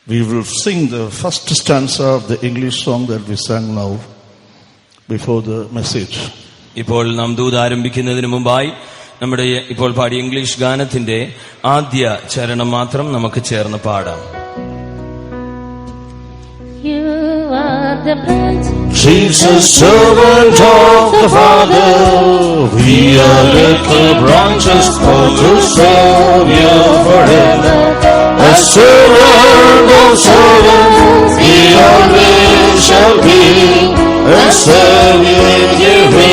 We will sing the first stanza of the English song that we sang now before the message. ഇപ്പോൾ നാം ദൂത് ആരംഭിക്കുന്നതിന് മുമ്പായി നമ്മുടെ ഇപ്പോൾ പാടിയ ഇംഗ്ലീഷ് ഗാനത്തിന്റെ ആദ്യ ചരണം മാത്രം നമുക്ക് ചേർന്ന് പാടാം. Jesus, servant of the Father, we are little branches called to serve you forever. As servant of servants, we always shall be, and serving you we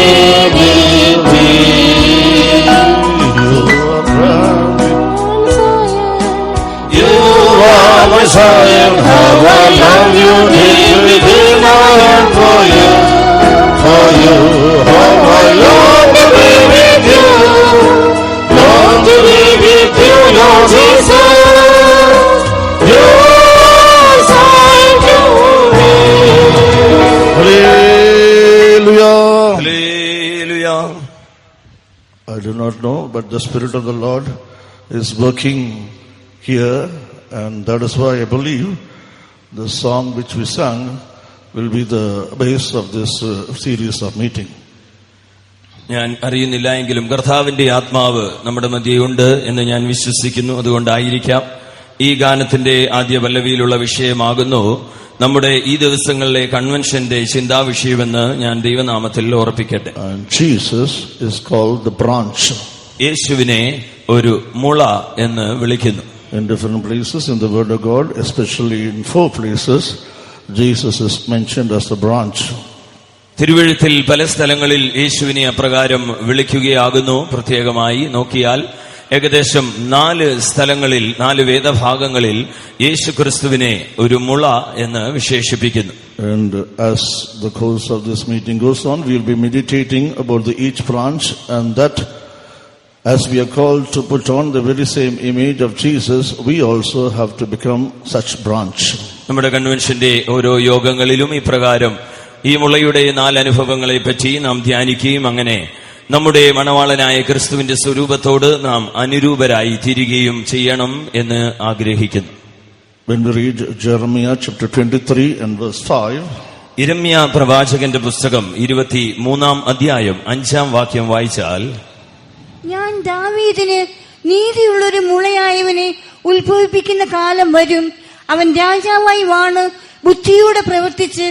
will be. You are my Zion, how I love you, dear within my heart for you, how I long to be with you, long to be with you, Lord Jesus. You are Zion to me. Hallelujah. Hallelujah. I do not know, but the Spirit of the Lord is working here, and that is why I believe the song which we sang will be the base of this series of meeting. ഞാൻ അറിയുന്നില്ല എങ്കിലും കർത്താവിന്റെ ആത്മാവ് നമ്മുടെ മധ്യയുണ്ട് എന്ന് ഞാൻ വിശ്വസിക്കുന്നു. അതുകൊണ്ടായിരിക്കാം ഈ ഗാനത്തിന്റെ ആദ്യ പല്ലവിയിലുള്ള വിഷയമാകുന്നു നമ്മുടെ ഈ ദിവസങ്ങളിലെ കൺവെൻഷന്റെ ചിന്താവിഷയമെന്ന് ഞാൻ ദൈവനാമത്തിൽ ഓർപ്പിക്കട്ടെ. Jesus is called the branch. യേശുവിനെ ഒരു മുള എന്ന് വിളിക്കുന്നു. In different places in the Word of God, especially in 4 places, Jesus is mentioned as the branch. തിരുവെഴുത്തിൽ പല സ്ഥലങ്ങളിൽ യേശുവിനെ അപ്രകാരം വിളിക്കുകയാകുന്നു. പ്രത്യേകമായി നോക്കിയാൽ ഏകദേശം 4 സ്ഥലങ്ങളിൽ 4 വേദഭാഗങ്ങളിൽ യേശു ക്രിസ്തുവിനെ ഒരു മുള എന്ന് വിശേഷിപ്പിക്കുന്നു. And as the course of this meeting goes on, we will be meditating about each branch, and that as we are called to put on the very same image of Jesus, we also have to become such branch. നമ്മുടെ കൺവെൻഷന്റെ ഓരോ യോഗങ്ങളിലും ഇപ്രകാരം ഈ മുളയുടെ 4 അനുഭവങ്ങളെ പറ്റി നാം ധ്യാനിക്കുകയും അങ്ങനെ നമ്മുടെ മണവാളനായ ക്രിസ്തുവിന്റെ സ്വരൂപത്തോട് നാം അനുരൂപരായി തീരുകയും ചെയ്യണം എന്ന് ആഗ്രഹിക്കുന്നു. When we read Jeremiah chapter 23 and verse 5, യിരെമ്യാ പ്രവാചകന്റെ പുസ്തകം 23-ാം അധ്യായം 5-ാം വാക്യം വായിച്ചാൽ, ഞാൻ ദാവീദിന് നീതിയുള്ളൊരു മുളയായവനെ ഉത്ഭവിപ്പിക്കുന്ന കാലം വരും. അവൻ രാജാവായി വാണ് ബുദ്ധിയോടെ പ്രവർത്തിച്ച്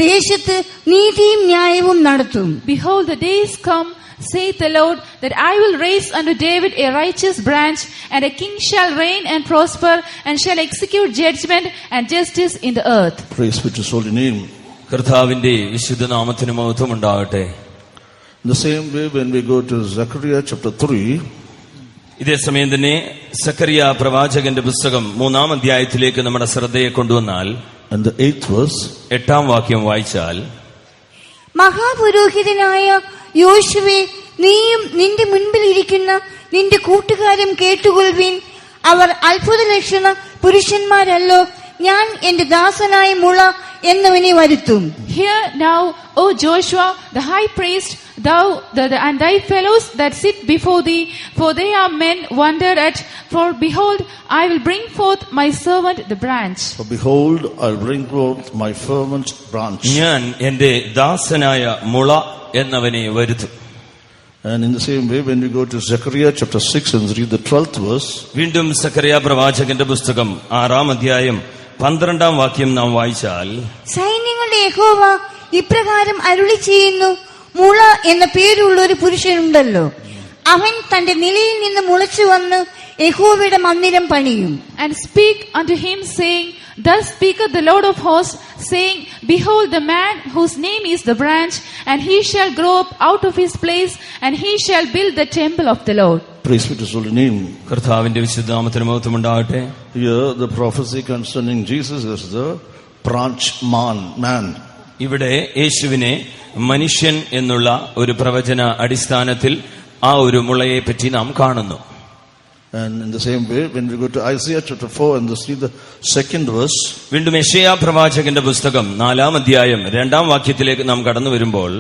ദേശത്ത് നീതിയും ന്യായവും നടത്തും. Behold, the days come, saith the Lord, that I will raise unto David a righteous branch, and a king shall reign and prosper, and shall execute judgment and justice in the earth. praise be to his holy name. കർത്താവിന്റെ വിശുദ്ധ നാമത്തിന് മഹത്വം ഉണ്ടാകട്ടെ. In the same way, when we go to Zechariah chapter 3, ഇതേ സമയം തന്നെ സക്കറിയ പ്രവാചകന്റെ പുസ്തകം 3-ാം അധ്യായത്തിലേക്ക് നമ്മുടെ ശ്രദ്ധയെ കൊണ്ടുവന്നാൽ and the 8th verse, 8-ാം വാക്യം വായിച്ചാൽ, മഹാപുരോഹിതനായ യോശുവേ, നീയും നിന്റെ മുൻപിൽ ഇരിക്കുന്ന നിന്റെ കൂട്ടുകാരും കേട്ടുകൊള്ളുവിൻ. അവർ അത്ഭുത ലക്ഷണ പുരുഷന്മാരല്ലോ. ഞാൻ എന്റെ ദാസനായ മുള എന്നവനെ വരുത്തും. Hear now, O Joshua, the high priest, thou and thy fellows that sit before thee, for they are men wondered at. For behold, I will bring forth my servant the branch. for behold, I'll bring forth my fervent branch. ഞാൻ എന്റെ ദാസനായ മുള എന്നവനെ വരുത്തും. And in the same way, when we go to Zechariah chapter 6 and read the 12th verse, വീണ്ടും സക്കറിയ പ്രവാചകന്റെ പുസ്തകം 6-ാം അധ്യായം 12-ാം വാക്യം നാം വായിച്ചാൽ, സൈന്യങ്ങളുടെ യഹോവ ഇപ്രകാരം അരുളി ചെയ്യുന്നു, മുള എന്ന പേരുള്ള ഒരു പുരുഷനുണ്ടല്ലോ, അവൻ തന്റെ നിലയിൽ നിന്ന് മുളച്ചു വന്ന് യഹോവയുടെ മന്ദിരം പണിയും. And speak unto him, saying, Thus speaketh the Lord of hosts, saying, Behold, the man whose name is the branch, and he shall grow up out of his place, and he shall build the temple of the Lord. praise be to his holy name. കർത്താവിന്റെ വിശുദ്ധ നാമത്തിന് മഹത്വം ഉണ്ടാകട്ടെ. Here, the prophecy concerning Jesus is the branch man. ഇവിടെ യേശുവിനെ മനുഷ്യൻ എന്നുള്ള ഒരു പ്രവചന അടിസ്ഥാനത്തിൽ ആ ഒരു മുളയെ പറ്റി നാം കാണുന്നു. And in the same way, when we go to Isaiah chapter 4 and see the 2nd verse, വീണ്ടും യെശയ്യാ പ്രവാചകന്റെ പുസ്തകം 4-ാം അധ്യായം 2-ാം വാക്യത്തിലേക്ക് നാം കടന്നു വരുമ്പോൾ,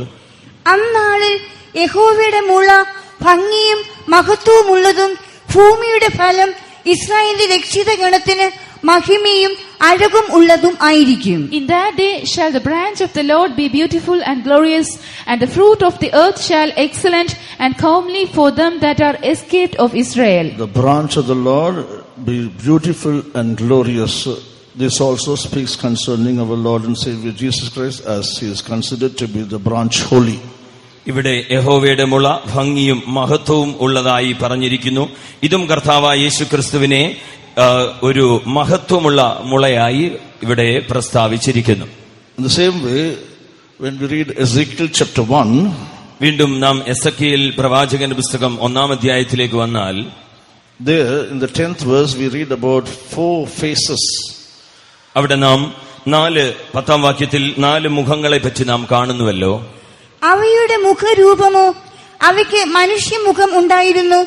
അന്നാളിൽ യഹോവയുടെ മുള ഭംഗിയും മഹത്വമുള്ളതും ഭൂമിയുടെ ഫലം ഇസ്രായേലിന്റെ രക്ഷിത ഗണത്തിന് മഹിമയും അഴകും ഉള്ളതും ആയിരിക്കും. In that day shall the branch of the Lord be beautiful and glorious, and the fruit of the earth shall excellent and comely for them that are escaped of Israel. The branch of the Lord be beautiful and glorious. This also speaks concerning our Lord and Savior Jesus Christ, as he is considered to be the branch holy. ഇവിടെ യഹോവയുടെ മുള ഭംഗിയും മഹത്വവും ഉള്ളതായി പറഞ്ഞിരിക്കുന്നു. ഇതും കർത്താവായ യേശുക്രിസ്തുവിനെ ഒരു മഹത്വമുള്ള മുളയായി ഇവിടെ പ്രസ്താവിച്ചിരിക്കുന്നു. In the same way, when we read Ezekiel chapter 1, വീണ്ടും നാം എസെക്കിയേൽ പ്രവാചകന്റെ പുസ്തകം 1-ാം അധ്യായത്തിലേക്ക് വന്നാൽ, there in the 10th verse we read about 4 faces. അവിടെ നാം 10-ാം വാക്യത്തിൽ 4 മുഖങ്ങളെ പറ്റി നാം കാണുന്നുവല്ലോ. അവയുടെ മുഖരൂപമോ, അവയ്ക്ക് മനുഷ്യമുഖം ഉണ്ടായിരുന്നു.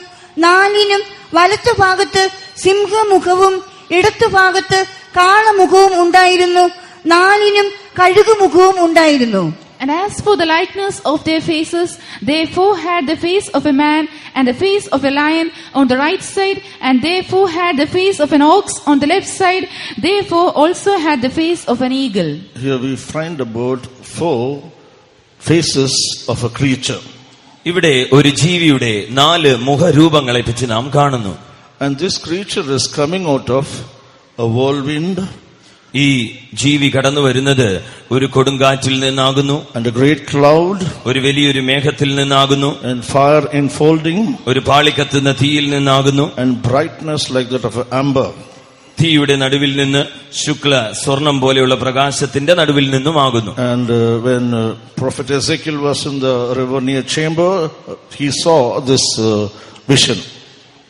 4നും വലത്തുഭാഗത്ത് സിംഹമുഖവും ഇടത്തുഭാഗത്ത് കാളമുഖവും ഉണ്ടായിരുന്നു. 4നും കഴുകുമുഖവും ഉണ്ടായിരുന്നു. And as for the likeness of their faces, they four had the face of a man and the face of a lion on the right side, and they four had the face of an ox on the left side. They four also had the face of an eagle. Here we find about 4 faces of a creature. ഇവിടെ ഒരു ജീവിയുടെ 4 മുഖരൂപങ്ങളെ പറ്റി നാം കാണുന്നു. And this creature is coming out of a whirlwind, ഈ ജീവി കടന്നു വരുന്നത് ഒരു കൊടുങ്കാറ്റിൽ നിന്നാകുന്നു, and a great cloud, ഒരു വലിയൊരു മേഘത്തിൽ നിന്നാകുന്നു, and fire enfolding, ഒരു പാളിക്കത്തുന്ന തീയിൽ നിന്നാകുന്നു, and brightness like that of amber. തീയുടെ നടുവിൽ നിന്ന് ശുക്ല സ്വർണം പോലെയുള്ള പ്രകാശത്തിന്റെ നടുവിൽ നിന്നുമാകുന്നു. And when Prophet Ezekiel was in the river near chamber, he saw this vision.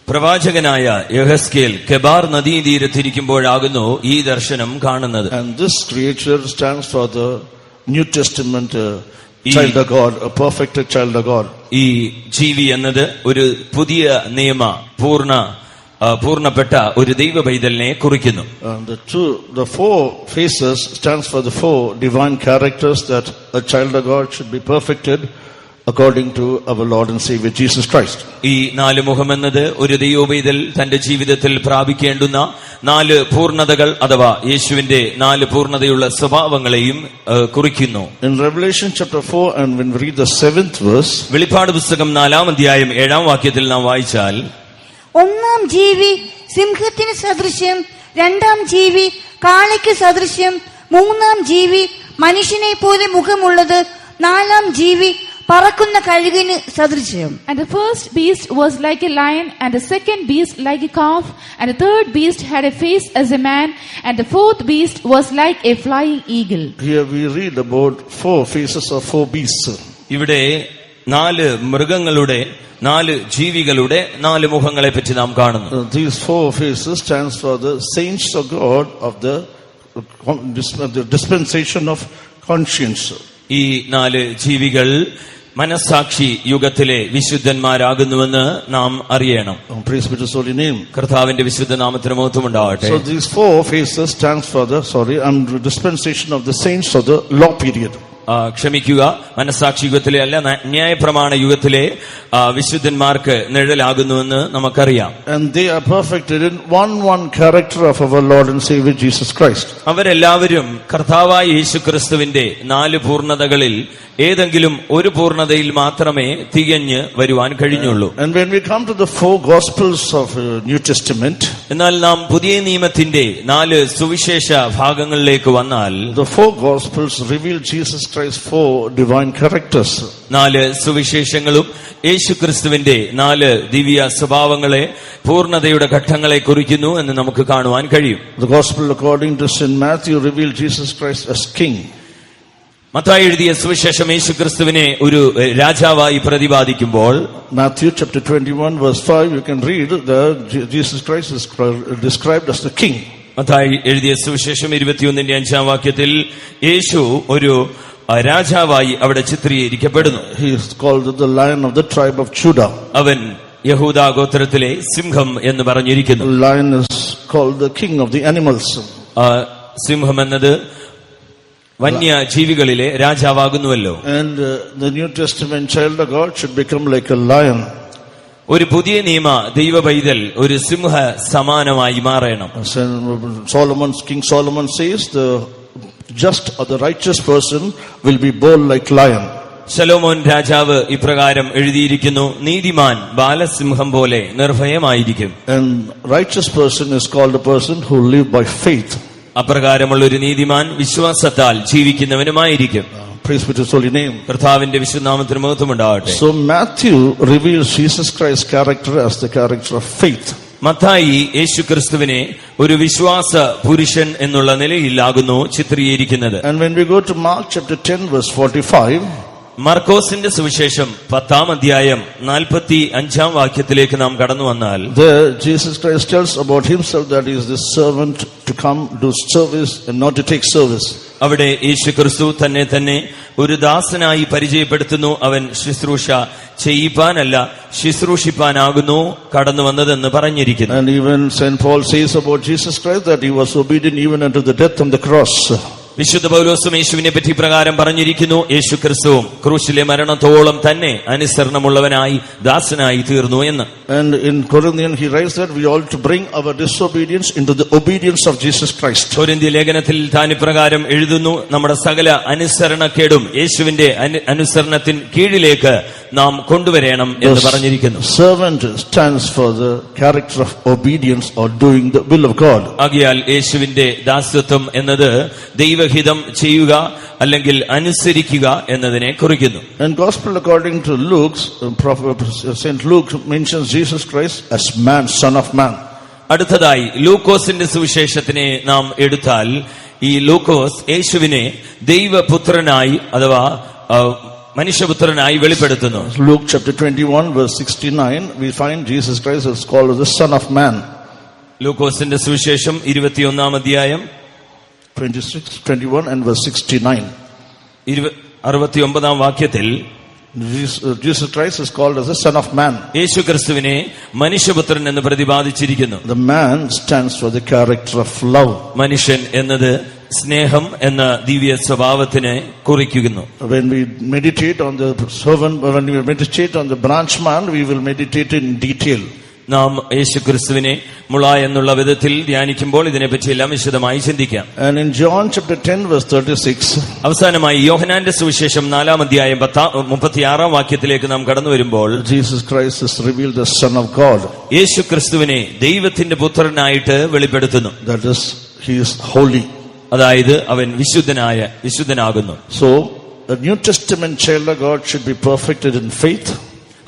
പ്രവാചകനായ യെഹെസ്കേൽ കെബാർ നദീതീരത്തിരിക്കുമ്പോഴാകുന്നു ഈ ദർശനം കാണുന്നത്. And this creature stands for the New Testament child of God, a perfect child of God. ഈ ജീവി എന്നത് ഒരു പുതിയ നിയമ പൂർണ്ണപ്പെട്ട ഒരു ദൈവ പൈതലിനെ കുറിക്കുന്നു. The 4 faces stands for the 4 divine characters that a child of God should be perfected according to our Lord and Savior Jesus Christ. ഈ 4 മുഖമെന്നത് ഒരു ദൈവപൈതൽ തന്റെ ജീവിതത്തിൽ പ്രാപിക്കേണ്ടുന്ന 4 പൂർണ്ണതകൾ അഥവാ യേശുവിന്റെ 4 പൂർണ്ണതയുള്ള സ്വഭാവങ്ങളെയും കുറിക്കുന്നു. In Revelation chapter 4 and when we read the 7th verse, വെളിപ്പാട് പുസ്തകം 4-ാം അധ്യായം 7-ാം വാക്യത്തിൽ നാം വായിച്ചാൽ, 1-ാം ജീവി സിംഹത്തിന് സദൃശ്യം, 2-ാം ജീവി കാളയ്ക്ക് സദൃശ്യം, 3-ാം ജീവി മനുഷ്യനെ പോലെ മുഖമുള്ളത്, 4-ാം ജീവി പറക്കുന്ന കഴുകിന് സദൃശ്യം. And the first beast was like a lion, and the second beast like a calf, and the third beast had a face as a man, and the fourth beast was like a flying eagle. here we read about 4 faces of 4 beasts. ഇവിടെ 4 മൃഗങ്ങളുടെ 4 ജീവികളുടെ 4 മുഖങ്ങളെ പറ്റി നാം കാണുന്നു. These 4 faces stands for the saints of God of the dispensation of conscience. ഈ 4 ജീവികൾ മനസ്സാക്ഷി യുഗത്തിലെ വിശുദ്ധന്മാരാകുന്നുവെന്ന് നാം അറിയണം. Praise be to His holy name. കർത്താവിന്റെ വിശുദ്ധ നാമത്തിന് മഹത്വമുണ്ടാകട്ടെ. So these 4 faces stands for the dispensation of the saints of the law period. ക്ഷമിക്കുക, മനസ്സാക്ഷി യുഗത്തിലെ അല്ല, ന്യായപ്രമാണ യുഗത്തിലെ വിശുദ്ധന്മാർക്ക് നിഴലാകുന്നുവെന്ന് നമുക്കറിയാം. And they are perfected in one character of our Lord and Savior Jesus Christ. അവരെല്ലാവരും കർത്താവായ യേശുക്രിസ്തുവിന്റെ 4 പൂർണ്ണതകളിൽ ഏതെങ്കിലും ഒരു പൂർണ്ണതയിൽ മാത്രമേ തികഞ്ഞ് വരുവാൻ കഴിഞ്ഞുള്ളൂ. And when we come to the 4 Gospels of New Testament, എന്നാൽ നാം പുതിയ നിയമത്തിന്റെ 4 സുവിശേഷ ഭാഗങ്ങളിലേക്ക് വന്നാൽ, the 4 Gospels reveal Jesus Christ's 4 divine characters. 4 സുവിശേഷങ്ങളും യേശുക്രിസ്തുവിന്റെ 4 ദിവ്യ സ്വഭാവങ്ങളെ, പൂർണ്ണതയുടെ ഘട്ടങ്ങളെ കുറിക്കുന്നു എന്ന് നമുക്ക് കാണുവാൻ കഴിയും. The Gospel according to St. Matthew reveals Jesus Christ as King. Mathai എഴുതിയ സുവിശേഷം യേശുക്രിസ്തുവിനെ ഒരു രാജാവായി പ്രതിപാദിക്കുമ്പോൾ, Matthew chapter 21 verse 5, you can read that Jesus Christ is described as the King. Mathai എഴുതിയ സുവിശേഷം 21-ന്റെ 5-ാം വാക്യത്തിൽ യേശു ഒരു രാജാവായി അവിടെ ചിത്രീകരിക്കപ്പെടുന്നു. He is called the Lion of the tribe of Judah. അവൻ യഹൂദാ ഗോത്രത്തിലെ സിംഹം എന്ന് പറഞ്ഞിരിക്കുന്നു. Lion is called the king of the animals. സിംഹം എന്നത് വന്യജീവികളിലെ രാജാവാകുന്നുവല്ലോ. And the New Testament child of God should become like a lion. ഒരു പുതിയ നിയമ ദൈവ പൈതൽ ഒരു സിംഹ സമാനമായി മാറണം. King Solomon says, the just or the righteous person will be bold like lion. ശലോമോൻ രാജാവ് ഇപ്രകാരം എഴുതിയിരിക്കുന്നു, നീതിമാൻ ബാലസിംഹം പോലെ നിർഭയമായിരിക്കും. And righteous person is called a person who live by faith. അപ്രകാരമുള്ള ഒരു നീതിമാൻ വിശ്വാസത്താൽ ജീവിക്കുന്നവനുമായിരിക്കും. Praise be to his holy name. കർത്താവിന്റെ വിശുദ്ധനാമത്തിന് മഹത്വമുണ്ടാകട്ടെ. So Matthew reveals Jesus Christ's character as the character of faith. Mathai യേശുക്രിസ്തുവിനെ ഒരു വിശ്വാസ പുരുഷൻ എന്നുള്ള നിലയിലാകുന്നു ചിത്രീകരിക്കുന്നത്. And when we go to Mark chapter 10 verse 45, മർക്കോസിന്റെ സുവിശേഷം 10-ാം അധ്യായം 45-ാം വാക്യത്തിലേക്ക് നാം കടന്നു വന്നാൽ, there Jesus Christ tells about himself that he is the servant to come do service and not to take service. അവിടെ യേശുക്രിസ്തു തന്നെ ഒരു ദാസനായി പരിചയപ്പെടുത്തുന്നു. അവൻ ശുശ്രൂഷ ചെയ്യിപ്പാനല്ല ശുശ്രൂഷിപ്പാനാകുന്നു കടന്നു വന്നതെന്ന് പറഞ്ഞിരിക്കുന്നു. And even St. Paul says about Jesus Christ that he was obedient even unto the death on the cross. വിശുദ്ധ പൗലോസും യേശുവിനെ പറ്റി പ്രകാരം പറഞ്ഞിരിക്കുന്നു, യേശുക്രിസ്തുവും ക്രൂശിലെ മരണത്തോളം തന്നെ അനുസരണമുള്ളവനായി ദാസനായി തീർന്നു എന്ന്. And in Corinthians he writes that we ought to bring our disobedience into the obedience of Jesus Christ. കൊരിന്ത്യ ലേഖനത്തിൽ താൻ ഇപ്രകാരം എഴുതുന്നു, നമ്മുടെ സകല അനുസരണക്കേടും യേശുവിന്റെ അനുസരണത്തിന് കീഴിലേക്ക് നാം കൊണ്ടുവരണം എന്ന് പറഞ്ഞിരിക്കുന്നു. Servant stands for the character of obedience or doing the will of God. ആകയാൽ യേശുവിന്റെ ദാസ്യത്വം എന്നത് ദൈവഹിതം ചെയ്യുക അല്ലെങ്കിൽ അനുസരിക്കുക എന്നതിനെ കുറിക്കുന്നു. And gospel according to Luke, St. Luke mentions Jesus Christ as man, son of man. അടുത്തതായി ലൂക്കോസിന്റെ സുവിശേഷത്തിനെ നാം എടുത്താൽ, ഈ ലൂക്കോസ് യേശുവിനെ ദൈവപുത്രനായി അഥവാ മനുഷ്യപുത്രനായി വെളിപ്പെടുത്തുന്നു. Luke chapter 21 verse 69 we find Jesus Christ is called as the son of man. ലൂക്കോസിന്റെ സുവിശേഷം 21-ാം അധ്യായം 21 and verse 69. 69-ാം വാക്യത്തിൽ Jesus Christ is called as the son of man. യേശുക്രിസ്തുവിനെ മനുഷ്യപുത്രൻ എന്ന് പ്രതിപാദിച്ചിരിക്കുന്നു. The man stands for the character of love. മനുഷ്യൻ എന്നത് സ്നേഹം എന്ന ദിവ്യ സ്വഭാവത്തിനെ കുറിക്കുന്നു. When we meditate on the servant, when we meditate on the branch man, we will meditate in detail. നാം യേശുക്രിസ്തുവിനെ മുള എന്നുള്ള വിധത്തിൽ ധ്യാനിക്കുമ്പോൾ ഇതിനെപ്പറ്റിയെല്ലാം വിശദമായി ചിന്തിക്കാം. And in John chapter 10 verse 36, അവസാനമായി യോഹന്നാന്റെ സുവിശേഷം 4-ാം അധ്യായം 36-ാം വാക്യത്തിലേക്ക് നാം കടന്നു വരുമ്പോൾ, Jesus Christ is revealed as Son of God. യേശുക്രിസ്തുവിനെ ദൈവത്തിന്റെ പുത്രനായിട്ട് വെളിപ്പെടുത്തുന്നു. That is, he is holy. അതായത് അവൻ വിശുദ്ധനാകുന്നു. So a New Testament child of God should be perfected in faith.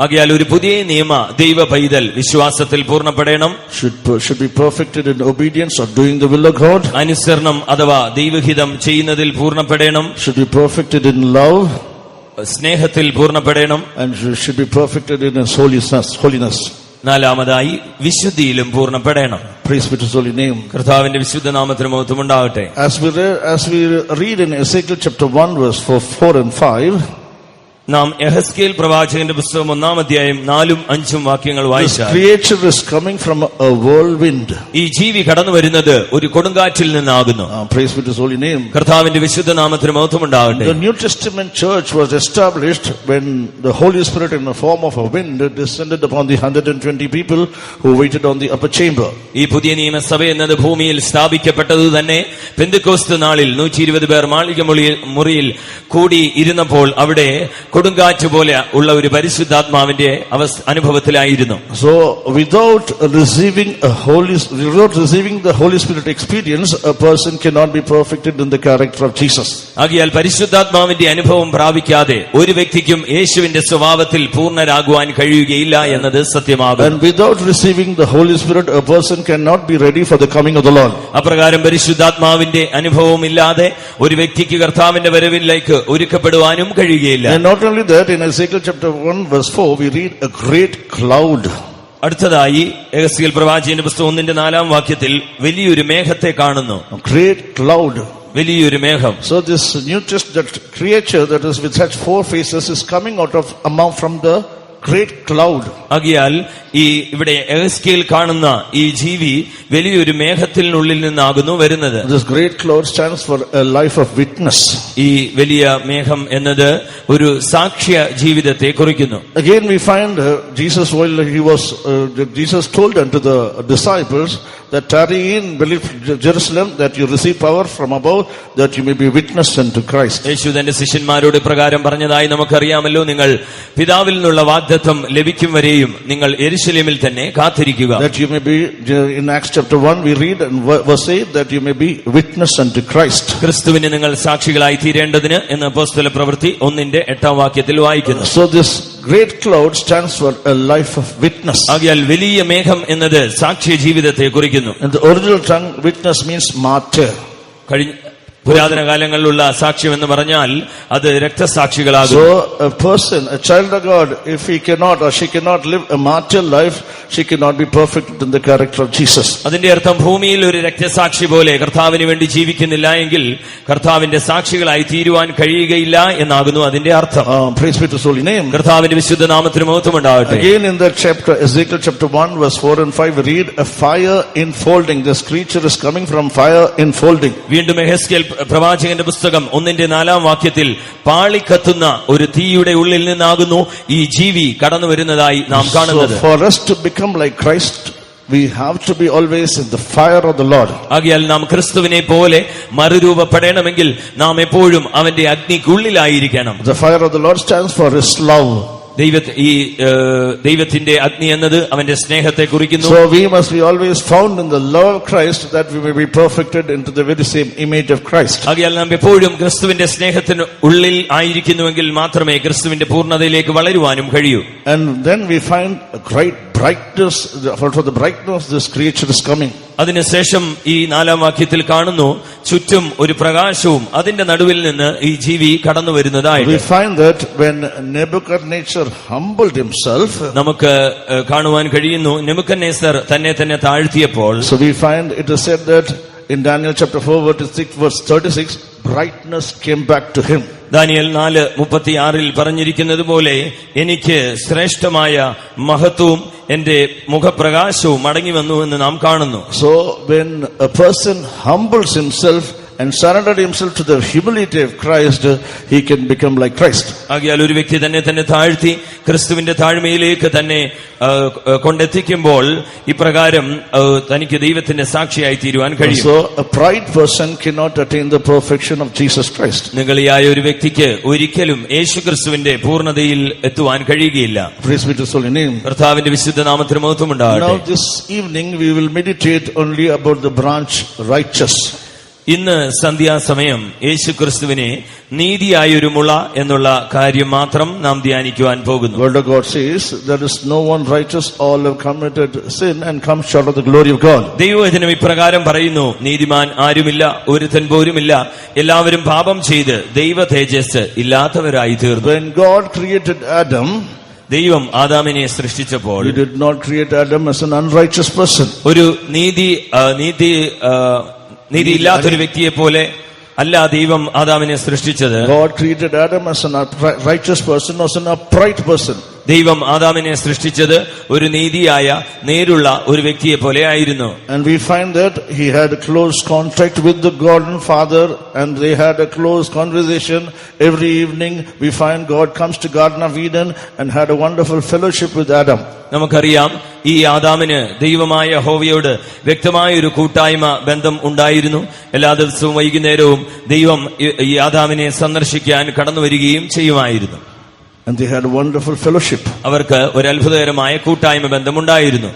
ആകയാൽ ഒരു പുതിയ നിയമ ദൈവ പൈതൽ വിശ്വാസത്തിൽ പൂർണ്ണപ്പെടണം. Should be perfected in obedience or doing the will of God. അനുസരണം അഥവാ ദൈവഹിതം ചെയ്യുന്നതിൽ പൂർണ്ണപ്പെടണം. Should be perfected in love. സ്നേഹത്തിൽ പൂർണ്ണപ്പെടണം. And should be perfected in his holiness. നാലാമതായി വിശുദ്ധിയിലും പൂർണ്ണപ്പെടണം. Praise be to his holy name. കർത്താവിന്റെ വിശുദ്ധ നാമത്തിന് മഹത്വമുണ്ടാകട്ടെ. As we read in Ezekiel chapter 1 verse 4 and 5, നാം യെഹെസ്കേൽ പ്രവാചകന്റെ പുസ്തകം 1-ാം അധ്യായം 4-ഉം 5-ഉം വാക്യങ്ങൾ this വായിച്ചാൽ, creature is coming from a whirlwind. ഈ ജീവി കടന്നു വരുന്നത് ഒരു കൊടുങ്കാറ്റിൽ നിന്നാകുന്നു. Praise be to his holy name. കർത്താവിന്റെ വിശുദ്ധ നാമത്തിന് മഹത്വമുണ്ടാകട്ടെ. The New Testament church was established when the Holy Spirit in the form of a wind descended upon the 120 people who waited on the upper chamber. ഈ പുതിയ നിയമസഭ എന്നത് ഭൂമിയിൽ സ്ഥാപിക്കപ്പെട്ടത് തന്നെ പെന്തക്കോസ്ത് നാളിൽ 120 പേർ മാളിക മുറിയിൽ കൂടി ഇരുന്നപ്പോൾ അവിടെ കൊടുങ്കാറ്റ് പോലെ ഉള്ള ഒരു പരിശുദ്ധാത്മാവിന്റെ അനുഭവത്തിലായിരുന്നു. So without receiving the Holy Spirit experience, a person cannot be perfected in the character of Jesus. ആകയാൽ പരിശുദ്ധാത്മാവിന്റെ അനുഭവം പ്രാപിക്കാതെ ഒരു വ്യക്തിക്കും യേശുവിന്റെ സ്വഭാവത്തിൽ പൂർണ്ണരാകുവാൻ കഴിയുകയില്ല എന്നത് സത്യമാകും. And without receiving the Holy Spirit, a person cannot be ready for the coming of the Lord. അപ്രകാരം പരിശുദ്ധാത്മാവിന്റെ അനുഭവം ഇല്ലാതെ ഒരു വ്യക്തിക്ക് കർത്താവിന്റെ വരവിലേക്ക് ഒരുക്കപ്പെടുവാനും കഴിയുകയില്ല. And not only that, in Ezekiel chapter 1 verse 4 we read a great cloud. അടുത്തതായി യെഹെസ്കേൽ പ്രവാചകന്റെ പുസ്തകം 1-ന്റെ 4-ാം വാക്യത്തിൽ വലിയൊരു മേഘത്തെ കാണുന്നു. A great cloud. വലിയൊരു മേഘം. So this New Testament creature that is with such four faces is coming out of from the great cloud. ആകയാൽ ഈ ഇവിടെ എഹെസ്കേൽ കാണുന്ന ഈ ജീവി വലിയൊരു മേഘത്തിനുള്ളിൽ നിന്നാകുന്നു വരുന്നത്. This great cloud stands for a life of witness. ഈ വലിയ മേഘം എന്നത് ഒരു സാക്ഷ്യ ജീവിതത്തെ കുറിക്കുന്നു. Again we find Jesus, while Jesus told unto the disciples that tarry in Jerusalem, that you receive power from above, that you may be witness unto Christ. യേശു തന്റെ ശിഷ്യന്മാരോട് പ്രകാരം പറഞ്ഞതായി നമുക്കറിയാമല്ലോ, നിങ്ങൾ പിതാവിൽ നിന്നുള്ള വാഗ്ദത്തം ലഭിക്കും വരെയും നിങ്ങൾ യെരൂശലേമിൽ തന്നെ കാത്തിരിക്കുക. That you may be, in Acts chapter 1 we read and verse 8, that you may be witness unto Christ. ക്രിസ്തുവിന് നിങ്ങൾ സാക്ഷികളായി തീരേണ്ടതിന് എന്ന് അപ്പോസ്തല പ്രവൃത്തി 1:8 വാക്യത്തിൽ വായിക്കുന്നു. So this great cloud stands for a life of witness. ആകയാൽ വലിയ മേഘം എന്നത് സാക്ഷ്യ ജീവിതത്തെ കുറിക്കുന്നു. In the original tongue, witness means martyr. പുരാതന കാലങ്ങളിലുള്ള സാക്ഷ്യം എന്ന് പറഞ്ഞാൽ അത് രക്തസാക്ഷികളാകും. So a person, a child of God, if he cannot or she cannot live a martyr life, she cannot be perfect in the character of Jesus. അതിന്റെ അർത്ഥം ഭൂമിയിൽ ഒരു രക്തസാക്ഷി പോലെ കർത്താവിന് വേണ്ടി ജീവിക്കുന്നില്ല എങ്കിൽ കർത്താവിന്റെ സാക്ഷികളായി തീരുവാൻ കഴിയുകയില്ല എന്നാകുന്നു അതിന്റെ അർത്ഥം. Praise be to His holy name. കർത്താവിന്റെ വിശുദ്ധ നാമത്തിന് മഹത്വം ഉണ്ടാകട്ടെ. Again in that chapter, Ezekiel chapter 1 verse 4 and 5, we read a fire enfolding. This creature is coming from fire enfolding. വീണ്ടും എഹെസ്കേൽ പ്രവാചകന്റെ പുസ്തകം 1:4 വാക്യത്തിൽ പാളിക്കത്തുന്ന ഒരു തീയുടെ ഉള്ളിൽ നിന്നാകുന്നു ഈ ജീവി കടന്നു വരുന്നതായി നാം കാണുന്നത്. For us to become like Christ, we have to be always in the fire of the Lord. ആകയാൽ നാം ക്രിസ്തുവിനെ പോലെ മറുരൂപപ്പെടണമെങ്കിൽ നാം എപ്പോഴും അവന്റെ അഗ്നിക്കുള്ളിലായിരിക്കണം. The fire of the Lord stands for His love. ദൈവത്തിന്റെ അഗ്നി എന്നത് അവന്റെ സ്നേഹത്തെ കുറിക്കുന്നു. So we must be always found in the love of Christ, that we may be perfected into the very same image of Christ. ആകയാൽ നാം എപ്പോഴും ക്രിസ്തുവിന്റെ സ്നേഹത്തിന് ഉള്ളിൽ ആയിരിക്കുന്നുവെങ്കിൽ മാത്രമേ ക്രിസ്തുവിന്റെ പൂർണ്ണതയിലേക്ക് വളരുവാനും കഴിയൂ. And then we find a great brightness. For the brightness, this creature is coming. അതിനുശേഷം ഈ 4 വാക്യത്തിൽ കാണുന്നു ചുറ്റും ഒരു പ്രകാശവും അതിന്റെ നടുവിൽ നിന്ന് ഈ ജീവി കടന്നു വരുന്നതായി. We find that when Nebuchadnezzar humbled himself, നമുക്ക് കാണുവാൻ കഴിയുന്നു നെബൂഖദ്നേസർ തന്നെ താഴ്ത്തിയപ്പോൾ. So we find it is said that in Daniel chapter 4 verse 36, brightness came back to him. Daniel 4:36 പറഞ്ഞിരിക്കുന്നത് പോലെ എനിക്ക് ശ്രേഷ്ഠമായ മഹത്വവും എന്റെ മുഖപ്രകാശവും മടങ്ങി വന്നു എന്ന് നാം കാണുന്നു. So when a person humbles himself and surrendered himself to the humility of Christ, he can become like Christ. ആകയാൽ ഒരു വ്യക്തി തന്നെ താഴ്ത്തി ക്രിസ്തുവിന്റെ താഴ്മയിലേക്ക് തന്നെ കൊണ്ടെത്തിക്കുമ്പോൾ ഇപ്രകാരം തനിക്ക് ദൈവത്തിന്റെ സാക്ഷിയായി തീരുവാൻ കഴിയും. So a pride person cannot attain the perfection of Jesus Christ. നിഗളിയായ ഒരു വ്യക്തിക്ക് ഒരിക്കലും യേശുക്രിസ്തുവിന്റെ പൂർണ്ണതയിൽ എത്തുവാൻ കഴിയുകയില്ല. Praise be to His holy name. കർത്താവിന്റെ വിശുദ്ധ നാമത്തിന് മഹത്വം ഉണ്ടാകട്ടെ. Now this evening we will meditate only about the branch righteous. ഇന്ന് സന്ധ്യാസമയം യേശുക്രിസ്തുവിനെ നീതിയായൊരു മുള എന്നുള്ള കാര്യം മാത്രം നാം ധ്യാനിക്കുവാൻ പോകുന്നു. Word of God says, there is no one righteous, all have committed sin and come short of the glory of God. ദൈവവചനം ഇപ്രകാരം പറയുന്നു, നീതിമാൻ ആരുമില്ല, ഒരുത്തൻ പോലുമില്ല, എല്ലാവരും പാപം ചെയ്ത് ദൈവ തേജസ് ഇല്ലാത്തവരായി തീർന്നു. When God created Adam, ദൈവം ആദാമിനെ സൃഷ്ടിച്ചപ്പോൾ He did not create Adam as an unrighteous person. ഒരു നീതിയില്ലാത്തൊരു വ്യക്തിയെ പോലെ അല്ല ദൈവം ആദാമിനെ സൃഷ്ടിച്ചത്. God created Adam as an righteous person, as an upright person. ദൈവം ആദാമിനെ സൃഷ്ടിച്ചത് ഒരു നീതിയായ നേരുള്ള ഒരു വ്യക്തിയെ പോലെ ആയിരുന്നു. And we find that he had a close contact with the God and Father, and they had a close conversation every evening. We find God comes to Garden of Eden and had a wonderful fellowship with Adam. നമുക്കറിയാം ഈ ആദാമിന് ദൈവമായ യഹോവയോട് വ്യക്തമായ ഒരു കൂട്ടായ്മ ബന്ധം ഉണ്ടായിരുന്നു. എല്ലാ ദിവസവും വൈകുന്നേരവും ദൈവം ഈ ആദാമിനെ സന്ദർശിക്കാൻ കടന്നു വരികയും ചെയ്യുമായിരുന്നു. And they had a wonderful fellowship. അവർക്ക് ഒരു അത്ഭുതകരമായ കൂട്ടായ്മ ബന്ധമുണ്ടായിരുന്നു.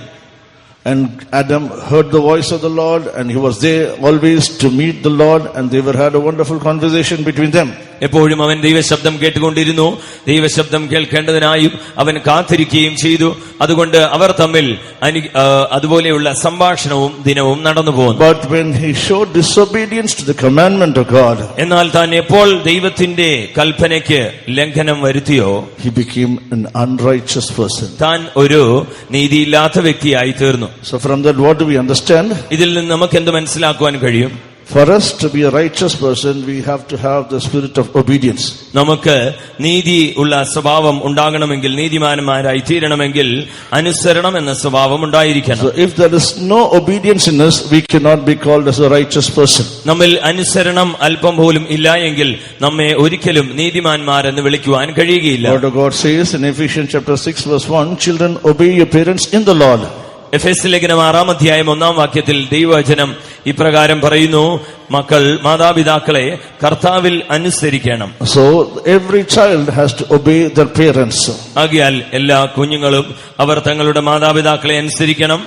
And Adam heard the voice of the Lord, and he was there always to meet the Lord, and they had a wonderful conversation between them. എപ്പോഴും അവൻ ദൈവശബ്ദം കേട്ടുകൊണ്ടിരുന്നു. ദൈവശബ്ദം കേൾക്കേണ്ടതിനായും അവൻ കാത്തിരിക്കുകയും ചെയ്തു. അതുകൊണ്ട് അവർ തമ്മിൽ അതുപോലെയുള്ള സംഭാഷണവും ദിനവും നടന്നു പോകുന്നു. But when he showed disobedience to the commandment of God, എന്നാൽ താൻ എപ്പോൾ ദൈവത്തിന്റെ കൽപ്പനയ്ക്ക് ലംഘനം വരുത്തിയോ, he became an unrighteous person. താൻ ഒരു നീതിയില്ലാത്ത വ്യക്തിയായി തീർന്നു. So from that, what do we understand? ഇതിൽ നിന്ന് നമുക്ക് എന്ത് മനസ്സിലാക്കുവാൻ കഴിയും? For us to be a righteous person, we have to have the spirit of obedience. നമുക്ക് നീതി ഉള്ള സ്വഭാവം ഉണ്ടാകണമെങ്കിൽ, നീതിമാന്മാരായി തീരണമെങ്കിൽ അനുസരണം എന്ന സ്വഭാവം ഉണ്ടായിരിക്കണം. So if there is no obedience in us, we cannot be called as a righteous person. നമ്മിൽ അനുസരണം അല്പം പോലും ഇല്ല എങ്കിൽ നമ്മെ ഒരിക്കലും നീതിമാന്മാരെന്ന് വിളിക്കുവാൻ കഴിയുകയില്ല. Word of God says in Ephesians chapter 6 verse 1, children, obey your parents in the Lord. എഫെസ്യ ലേഖനം 6-ാം അധ്യായം 1-ാം വാക്യത്തിൽ ദൈവവചനം ഇപ്രകാരം പറയുന്നു, മക്കൾ മാതാപിതാക്കളെ കർത്താവിൽ അനുസരിക്കണം. So every child has to obey their parents. ആകയാൽ എല്ലാ കുഞ്ഞുങ്ങളും അവർ തങ്ങളുടെ മാതാപിതാക്കളെ അനുസരിക്കണം.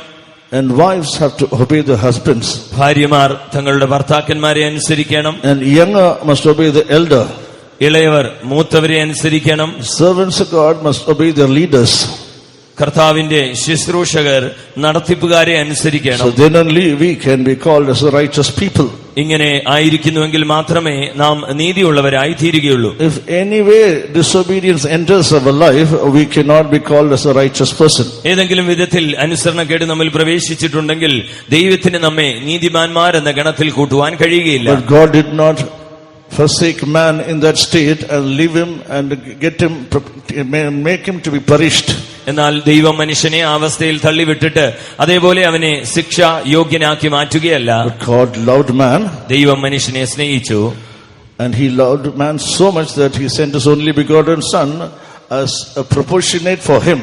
And wives have to obey their husbands. ഭാര്യമാർ തങ്ങളുടെ ഭർത്താക്കന്മാരെ അനുസരിക്കണം. And younger must obey the elder. ഇളയവർ മൂത്തവരെ അനുസരിക്കണം. Servants of God must obey their leaders. കർത്താവിന്റെ ശുശ്രൂഷകർ നടത്തിപ്പുകാരെ അനുസരിക്കണം. So then only we can be called as a righteous people. ഇങ്ങനെ ആയിരിക്കുന്നുവെങ്കിൽ മാത്രമേ നാം നീതിയുള്ളവരായി തീരുകയുള്ളൂ. If any way disobedience enters our life, we cannot be called as a righteous person. ഏതെങ്കിലും വിധത്തിൽ അനുസരണക്കേട് നമ്മിൽ പ്രവേശിച്ചിട്ടുണ്ടെങ്കിൽ ദൈവത്തിന് നമ്മെ നീതിമാന്മാരെന്ന ഗണത്തിൽ കൂട്ടുവാൻ കഴിയുകയില്ല. But God did not forsake man in that state and leave him and make him to be perished. എന്നാൽ ദൈവം മനുഷ്യനെ ആ അവസ്ഥയിൽ തള്ളിവിട്ടിട്ട് അതേപോലെ അവനെ ശിക്ഷ യോഗ്യനാക്കി മാറ്റുകയല്ല. But God loved man. ദൈവം മനുഷ്യനെ സ്നേഹിച്ചു. And he loved man so much that he sent his only begotten son as a proportionate for him.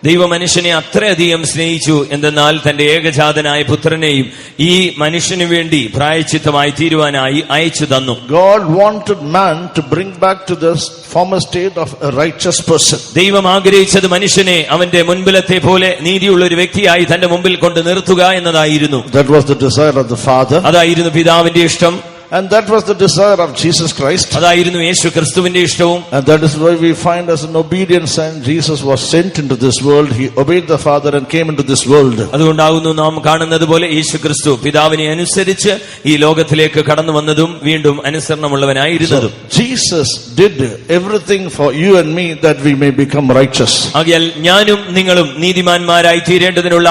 ദൈവ മനുഷ്യനെ അത്രയധികം സ്നേഹിച്ചു എന്തെന്നാൽ തന്റെ ഏകജാതനായ പുത്രനെയും ഈ മനുഷ്യനു വേണ്ടി പ്രായശ്ചിത്തമായി തീരുവാനായി അയച്ചു തന്നു. God wanted man to bring back to the former state of a righteous person. ദൈവം ആഗ്രഹിച്ചത് മനുഷ്യനെ അവന്റെ മുൻപിലത്തെ പോലെ നീതിയുള്ള ഒരു വ്യക്തിയായി തന്റെ മുമ്പിൽ കൊണ്ട് നിർത്തുക എന്നതായിരുന്നു. That was the desire of the Father. അതായിരുന്നു പിതാവിന്റെ ഇഷ്ടം. And that was the desire of Jesus Christ. അതായിരുന്നു യേശു ക്രിസ്തുവിന്റെ ഇഷ്ടവും. And that is why we find as an obedient son, Jesus was sent into this world. He obeyed the Father and came into this world. അതുകൊണ്ടാകുന്നു നാം കാണുന്നത് പോലെ യേശു ക്രിസ്തു പിതാവിനെ അനുസരിച്ച് ഈ ലോകത്തിലേക്ക് കടന്നു വന്നതും വീണ്ടും അനുസരണമുള്ളവനായിരുന്നതും. Jesus did everything for you and me that we may become righteous. ആകയാൽ ഞാനും നിങ്ങളും നീതിമാന്മാരായി തീരേണ്ടതിനുള്ള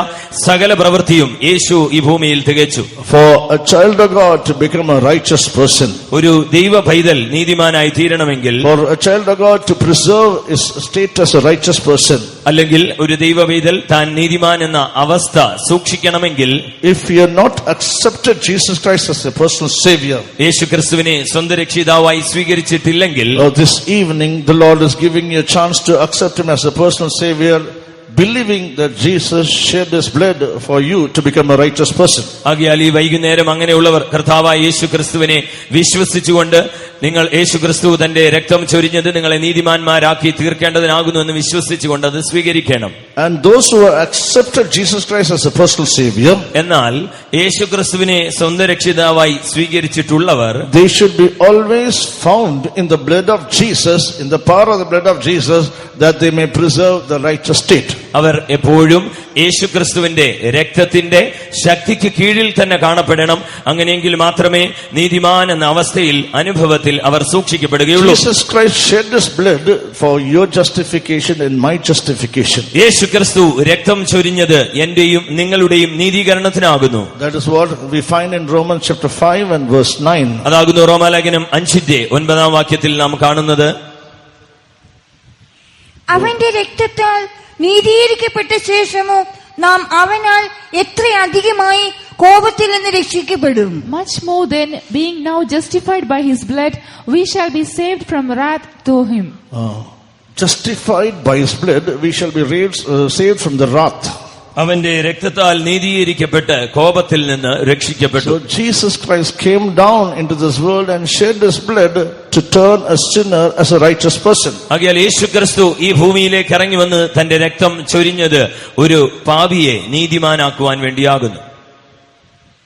സകല പ്രവൃത്തിയും യേശു ഈ ഭൂമിയിൽ തികച്ചു. For a child of God to become a righteous person, ഒരു ദൈവ പൈതൽ നീതിമാനായി തീരണമെങ്കിൽ, for a child of God to preserve his state as a righteous person, അല്ലെങ്കിൽ ഒരു ദൈവ പൈതൽ താൻ നീതിമാൻ എന്ന അവസ്ഥ സൂക്ഷിക്കണമെങ്കിൽ, if you have not accepted Jesus Christ as a personal savior, യേശു ക്രിസ്തുവിനെ സ്വന്തം രക്ഷിതാവായി സ്വീകരിച്ചിട്ടില്ലെങ്കിൽ, this evening the Lord is giving you a chance to accept him as a personal savior, believing that Jesus shed his blood for you to become a righteous person. ആകയാൽ ഈ വൈകുന്നേരം അങ്ങനെയുള്ളവർ കർത്താവായ യേശു ക്രിസ്തുവിനെ വിശ്വസിച്ചുകൊണ്ട്, നിങ്ങൾ യേശു ക്രിസ്തു തന്റെ രക്തം ചൊരിഞ്ഞത് നിങ്ങളെ നീതിമാന്മാരാക്കി തീർക്കേണ്ടതിനാകുന്നു എന്ന് വിശ്വസിച്ചുകൊണ്ട് അത് സ്വീകരിക്കണം. And those who have accepted Jesus Christ as a personal savior, എന്നാൽ യേശു ക്രിസ്തുവിനെ സ്വന്തം രക്ഷിതാവായി സ്വീകരിച്ചിട്ടുള്ളവർ, they should be always found in the blood of Jesus, in the power of the blood of Jesus, that they may preserve the righteous state. അവർ എപ്പോഴും യേശു ക്രിസ്തുവിന്റെ രക്തത്തിന്റെ ശക്തിക്ക് കീഴിൽ തന്നെ കാണപ്പെടണം. അങ്ങനെയെങ്കിൽ മാത്രമേ നീതിമാൻ എന്ന അവസ്ഥയിൽ അനുഭവത്തിൽ അവർ സൂക്ഷിക്കപ്പെടുകയുള്ളൂ. Jesus Christ shed his blood for your justification and my justification. യേശു ക്രിസ്തു രക്തം ചൊരിഞ്ഞത് എന്റെയും നിങ്ങളുടെയും നീതീകരണത്തിനാകുന്നു. That is what we find in Romans chapter 5 and verse 9. അതാകുന്നു റോമാലേഖനം 5-9 വാക്യത്തിൽ നാം കാണുന്നത്. അവന്റെ രക്തത്താൽ നീതീകരിക്കപ്പെട്ട ശേഷമോ നാം അവനാൽ എത്ര അധികമായി കോപത്തിൽ നിന്ന് രക്ഷിക്കപ്പെടും. Much more than being now justified by his blood, we shall be saved from wrath through him. Justified by his blood, we shall be saved from the wrath. അവന്റെ രക്തത്താൽ നീതീകരിക്കപ്പെട്ട് കോപത്തിൽ നിന്ന് രക്ഷിക്കപ്പെട്ടു. So Jesus Christ came down into this world and shed his blood to turn a sinner as a righteous person. ആകയാൽ യേശു ക്രിസ്തു ഈ ഭൂമിയിലേക്ക് ഇറങ്ങി വന്ന് തന്റെ രക്തം ചൊരിഞ്ഞത് ഒരു പാപിയെ നീതിമാനാക്കുവാൻ വേണ്ടിയാകുന്നു.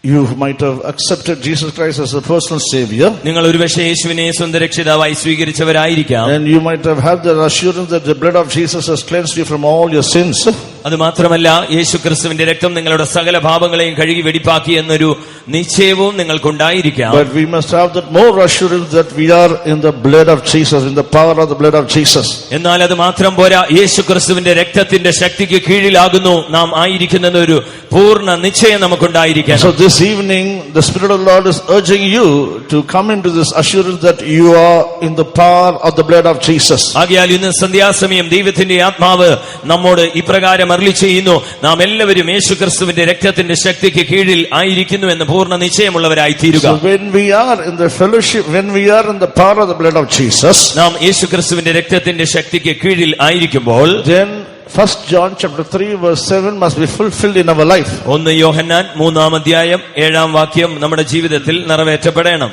You might have accepted Jesus Christ as a personal savior. നിങ്ങൾ ഒരുപക്ഷേ യേശുവിനെ സ്വന്തം രക്ഷിതാവായി സ്വീകരിച്ചവരായിരിക്കാം. And you might have had the assurance that the blood of Jesus has cleansed you from all your sins. അത് മാത്രമല്ല യേശുക്രിസ്തുവിന്റെ രക്തം നിങ്ങളുടെ സകല പാപങ്ങളെയും കഴുകി വെടിപ്പാക്കി എന്നൊരു നിശ്ചയവും നിങ്ങൾക്കുണ്ടായിരിക്കാം. But we must have that more assurance that we are in the blood of Jesus, in the power of the blood of Jesus. എന്നാൽ അത് മാത്രം പോരാ, യേശുക്രിസ്തുവിന്റെ രക്തത്തിന്റെ ശക്തിക്ക് കീഴിലാകുന്നു നാം ആയിരിക്കുന്നൊരു പൂർണ്ണ നിശ്ചയം നമുക്കുണ്ടായിരിക്കണം. So this evening the Spirit of the Lord is urging you to come into this assurance that you are in the power of the blood of Jesus. ആകയാൽ ഇന്ന് സന്ധ്യാസമയം ദൈവത്തിന്റെ ആത്മാവ് നമ്മോട് ഇപ്രകാരം അരുളി ചെയ്യുന്നു, നാം എല്ലാവരും യേശുക്രിസ്തുവിന്റെ രക്തത്തിന്റെ ശക്തിക്ക് കീഴിൽ ആയിരിക്കുന്നു എന്ന് പൂർണ്ണ നിശ്ചയമുള്ളവരായി തീരുക. So when we are in the fellowship, when we are in the power of the blood of Jesus, നാം യേശുക്രിസ്തുവിന്റെ രക്തത്തിന്റെ ശക്തിക്ക് കീഴിൽ ആയിരിക്കുമ്പോൾ then 1 John chapter 3 verse 7 must be fulfilled in our life. 1 യോഹന്നാൻ 3-ാം അധ്യായം 7-ാം വാക്യം നമ്മുടെ ജീവിതത്തിൽ നിറവേറ്റപ്പെടണം.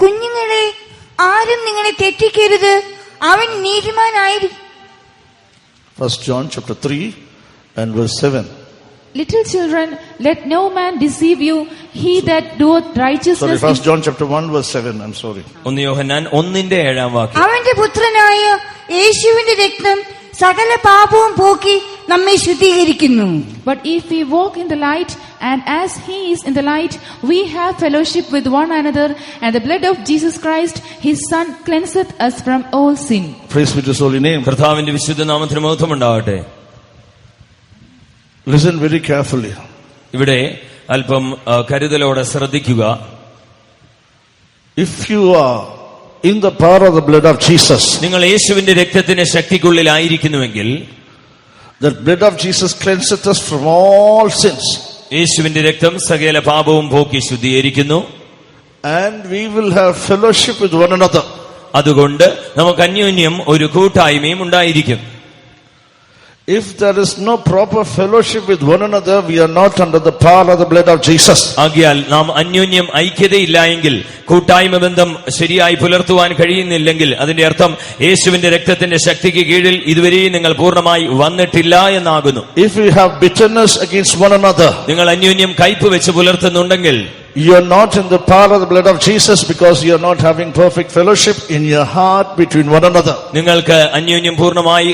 കുഞ്ഞുങ്ങളെ, ആരും നിങ്ങളെ തെറ്റിക്കരുത്, അവൻ നീതിമാനായിരിക്കും. 1 John chapter 3 and verse 7. Little children, let no man deceive you. He that doeth righteousness. Sorry, 1 John chapter 1 verse 7. I'm sorry. 1 യോഹന്നാൻ 1-ന്റെ 7-ാം വാക്യം. അവന്റെ പുത്രനായ യേശുവിന്റെ രക്തം സകല പാപവും പോക്കി നമ്മെ ശുദ്ധീകരിക്കുന്നു. But if we walk in the light, and as he is in the light, we have fellowship with one another, and the blood of Jesus Christ, his Son, cleanseth us from all sin. Praise be to his holy name. കർത്താവിന്റെ വിശുദ്ധ നാമത്തിന് മഹത്വം ഉണ്ടാവട്ടെ. Listen very carefully. ഇവിടെ അല്പം കരുതലോടെ ശ്രദ്ധിക്കുക. If you are in the power of the blood of Jesus, നിങ്ങൾ യേശുവിന്റെ രക്തത്തിന്റെ ശക്തിക്കുള്ളിലായിരിക്കുന്നുവെങ്കിൽ, that blood of Jesus cleanseth us from all sins, യേശുവിന്റെ രക്തം സകല പാപവും പോക്കി ശുദ്ധീകരിക്കുന്നു. and we will have fellowship with one another. അതുകൊണ്ട് നമുക്ക് അന്യോന്യം ഒരു കൂട്ടായ്മയും ഉണ്ടായിരിക്കും. If there is no proper fellowship with one another, we are not under the power of the blood of Jesus. ആകയാൽ നാം അന്യോന്യം ഐക്യതയില്ല എങ്കിൽ, കൂട്ടായ്മ ബന്ധം ശരിയായി പുലർത്തുവാൻ കഴിയുന്നില്ലെങ്കിൽ, അതിന്റെ അർത്ഥം യേശുവിന്റെ രക്തത്തിന്റെ ശക്തിക്ക് കീഴിൽ ഇതുവരെയും നിങ്ങൾ പൂർണ്ണമായി വന്നിട്ടില്ല എന്നാകുന്നു. If we have bitterness against one another, നിങ്ങൾ അന്യോന്യം കയ്പ് വെച്ച് പുലർത്തുന്നുണ്ടെങ്കിൽ, you are not in the power of the blood of Jesus, because you are not having perfect fellowship in your heart between one another. നിങ്ങൾക്ക് അന്യോന്യം പൂർണ്ണമായി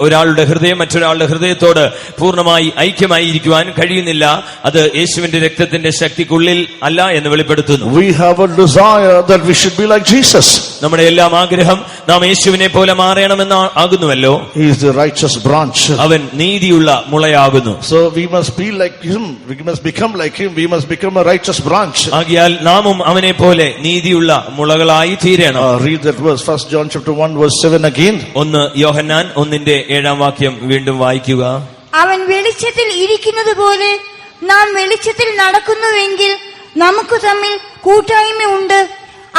ഒരാളുടെ ഹൃദയം മറ്റൊരാളുടെ ഹൃദയത്തോട് പൂർണ്ണമായി ഐക്യമായിരിക്കുവാൻ കഴിയുന്നില്ല. അത് യേശുവിന്റെ രക്തത്തിന്റെ ശക്തിക്കുള്ളിൽ അല്ല എന്ന് വെളിപ്പെടുത്തുന്നു. We have a desire that we should be like Jesus. നമ്മുടെ എല്ലാം ആഗ്രഹം നാം യേശുവിനെ പോലെ മാറണമെന്ന് ആകുന്നുവല്ലോ. He is the righteous branch. അവൻ നീതിയുള്ള മുളയാകുന്നു. So we must be like him. We must become like him. We must become a righteous branch. ആകയാൽ നാമും അവനെ പോലെ നീതിയുള്ള മുളകളായി തീരണം. Read that verse, 1 John chapter 1 verse 7 again. 1 യോഹന്നാൻ 1-ന്റെ 7-ാം വാക്യം വീണ്ടും വായിക്കുക. അവൻ വെളിച്ചത്തിൽ ഇരിക്കുന്നത് പോലെ നാം വെളിച്ചത്തിൽ നടക്കുന്നുവെങ്കിൽ നമുക്ക് തമ്മിൽ കൂട്ടായ്മ ഉണ്ട്.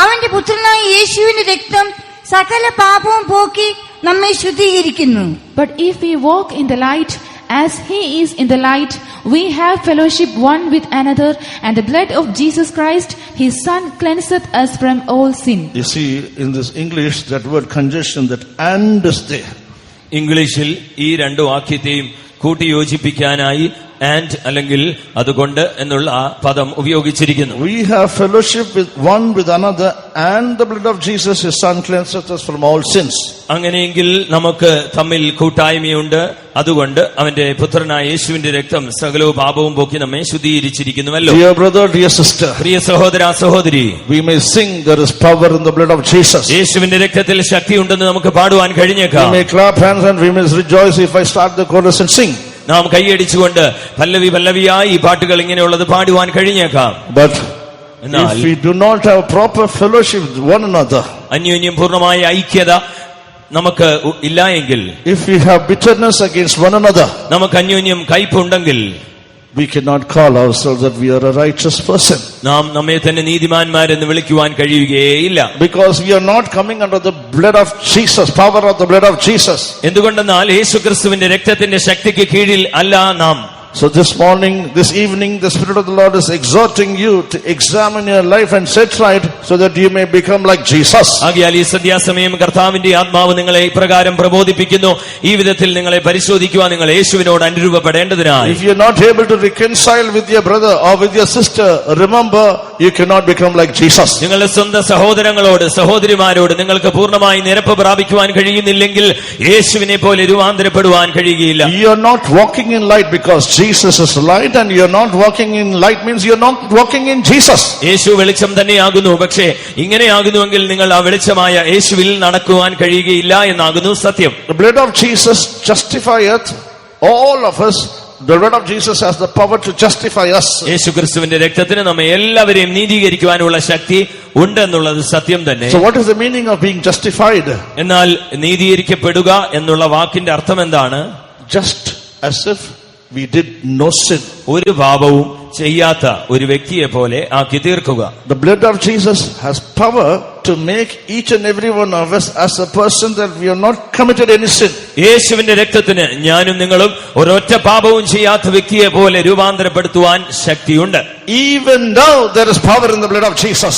അവന്റെ പുത്രനായ യേശുവിന്റെ രക്തം സകല പാപവും പോക്കി നമ്മെ ശുദ്ധീകരിക്കുന്നു. But if we walk in the light, as he is in the light, we have fellowship one with another, and the blood of Jesus Christ, his Son, cleanseth us from all sin. You see, in this English, that word congestion, that and is there. ഇംഗ്ലീഷിൽ ഈ രണ്ട് വാക്യത്തെയും കൂട്ടി യോജിപ്പിക്കാനായി and അല്ലെങ്കിൽ അതുകൊണ്ട് എന്നുള്ള ആ പദം ഉപയോഗിച്ചിരിക്കുന്നു. We have fellowship with one with another, and the blood of Jesus, his Son, cleanseth us from all sins. അങ്ങനെയെങ്കിൽ നമുക്ക് തമ്മിൽ കൂട്ടായ്മയുണ്ട്. അതുകൊണ്ട് അവന്റെ പുത്രനായ യേശുവിന്റെ രക്തം സകലവും പാപവും പോക്കി നമ്മെ ശുദ്ധീകരിച്ചിരിക്കുന്നുവല്ലോ. Dear brother, dear sister, പ്രിയ സഹോദര സഹോദരി, we may sing there is power in the blood of Jesus. യേശുവിന്റെ രക്തത്തിൽ ശക്തിയുണ്ടെന്ന് നമുക്ക് പാടുവാൻ കഴിഞ്ഞേക്കാം. We may clap hands and we may rejoice if I start the chorus and sing. നാം കൈയടിച്ചുകൊണ്ട് പല്ലവിയായി ഈ പാട്ടുകൾ ഇങ്ങനെയുള്ളത് പാടുവാൻ കഴിഞ്ഞേക്കാം. But എന്നാൽ if we do not have proper fellowship with one another, അന്യോന്യം പൂർണ്ണമായ ഐക്യത നമുക്ക് ഇല്ല എങ്കിൽ, if we have bitterness against one another, നമുക്ക് അന്യോന്യം കയ്പുണ്ടെങ്കിൽ, we cannot call ourselves that we are a righteous person. നാം നമ്മെ തന്നെ നീതിമാന്മാരെന്ന് വിളിക്കുവാൻ കഴിയുകയില്ല. Because we are not coming under the blood of Jesus, power of the blood of Jesus. എന്തുകൊണ്ടെന്നാൽ യേശുക്രിസ്തുവിന്റെ രക്തത്തിന്റെ ശക്തിക്ക് കീഴിൽ അല്ല നാം. So this morning, this evening, the Spirit of the Lord is exhorting you to examine your life and set right so that you may become like Jesus. ആകയാൽ ഈ സന്ധ്യാസമയം കർത്താവിന്റെ ആത്മാവ് നിങ്ങളെ ഇപ്രകാരം പ്രബോധിപ്പിക്കുന്നു, ഈ വിധത്തിൽ നിങ്ങളെ പരിശോധിക്കുവാൻ നിങ്ങൾ യേശുവിനോട് അനുരൂപപ്പെടേണ്ടതിനായി. If you are not able to reconcile with your brother or with your sister, remember you cannot become like Jesus. നിങ്ങളുടെ സ്വന്തം സഹോദരങ്ങളോട് സഹോദരിമാരോട് നിങ്ങൾക്ക് പൂർണ്ണമായി നിരപ്പ് പ്രാപിക്കുവാൻ കഴിയുന്നില്ലെങ്കിൽ യേശുവിനെ പോലെ രൂപാന്തരപ്പെടുവാൻ കഴിയുകയില്ല. You are not walking in light because Jesus is light, and you are not walking in light means you are not walking in Jesus. യേശു വെളിച്ചം തന്നെയാകുന്നു. പക്ഷേ ഇങ്ങനെയാകുന്നുവെങ്കിൽ നിങ്ങൾ ആ വെളിച്ചമായ യേശുവിൽ നടക്കുവാൻ കഴിയുകയില്ല എന്നാകുന്നു സത്യം. The blood of Jesus justifieth all of us. The blood of Jesus has the power to justify us. യേശുക്രിസ്തുവിന്റെ രക്തത്തിന് നമ്മെ എല്ലാവരെയും നീതീകരിക്കുവാനുള്ള ശക്തി ഉണ്ടെന്നുള്ളത് സത്യം തന്നെ. So what is the meaning of being justified? എന്നാൽ നീതീകരിക്കപ്പെടുക എന്നുള്ള വാക്കിന്റെ അർത്ഥം എന്താണ്? Just as if we did no sin. ഒരു പാപവും ചെയ്യാത്ത ഒരു വ്യക്തിയെ പോലെ ആക്കി തീർക്കുക. The blood of Jesus has power to make each and every one of us as a person that we have not committed any sin. യേശുവിന്റെ രക്തത്തിന് ഞാനും നിങ്ങളും ഒരൊറ്റ പാപവും ചെയ്യാത്ത വ്യക്തിയെ പോലെ രൂപാന്തരപ്പെടുത്തുവാൻ ശക്തിയുണ്ട്. Even now there is power in the blood of Jesus.